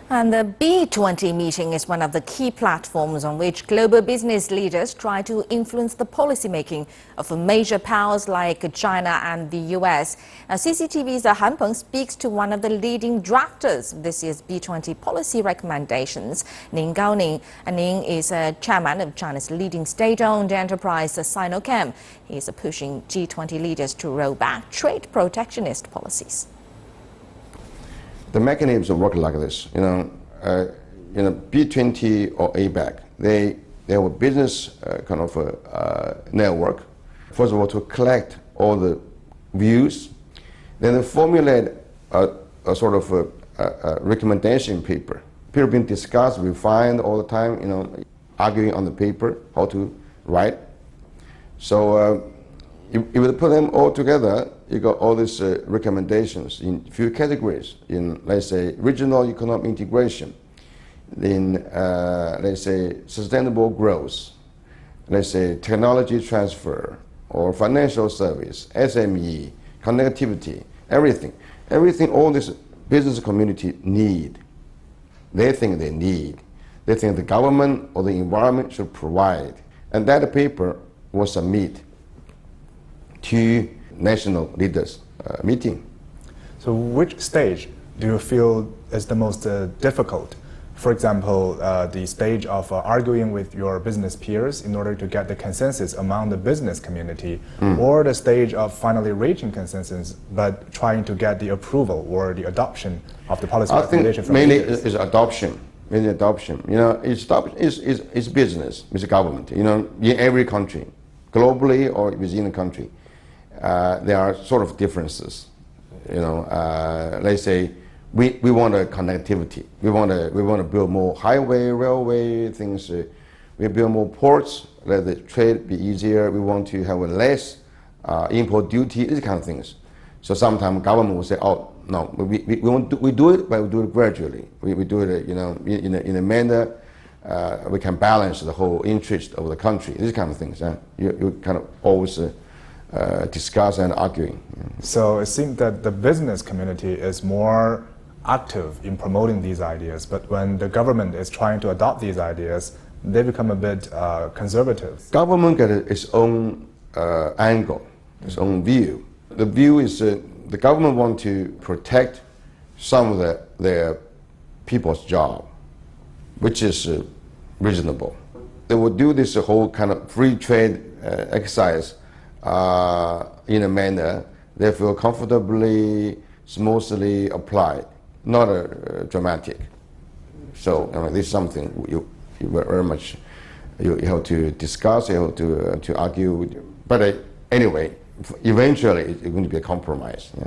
And the B20 meeting is one of the key platforms on which global business leaders try to influence the policymaking of major powers like China and the US. Now, CCTV's Han Peng speaks to one of the leading drafters of this year's B20 policy recommendations, Ning Gaoning. And Ning is chairman of China's leading state-owned enterprise, Sinochem. He is pushing G20 leaders to roll back trade protectionist policies. The mechanism work like this, B20 or APEC, they have a business kind of a network. First of all, to collect all the views, then they formulate a sort of a recommendation paper. People being discussed, refined all the time, arguing on the paper how to write. So if you put them all together, you got all these recommendations in few categories. In, let's say, regional economic integration, in, let's say, sustainable growth, let's say, technology transfer, or financial service, SME, connectivity, everything. Everything all this business community need. They think they need. They think the government or the environment should provide. And that paper was submitted to national leaders meeting. So which stage do you feel is the most difficult? For example, the stage of arguing with your business peers in order to get the consensus among the business community, or the stage of finally reaching consensus but trying to get the approval or the adoption of the policy recommendation from mainly leaders? is adoption. Mainly adoption. It's business, it's government. In every country, globally or within the country, there are sort of differences. Let's say we want a connectivity. We want to build more highway, railway things. We build more ports. Let the trade be easier. We want to have a less import duty. These kind of things. So sometimes government will say, "Oh no, we do it, but we do it gradually. We do it, in a manner we can balance the whole interest of the country." These kind of things. You kind of always discuss and arguing. So it seems that the business community is more active in promoting these ideas, but when the government is trying to adopt these ideas, they become a bit conservative. Government got its own angle, its own view. The view is the government want to protect some of their people's job, which is reasonable. They will do this whole kind of free trade exercise in a manner they feel comfortably, smoothly applied, not dramatic. So this is something you very much you have to discuss, you have to argue. But anyway, eventually it's going to be a compromise. Yeah.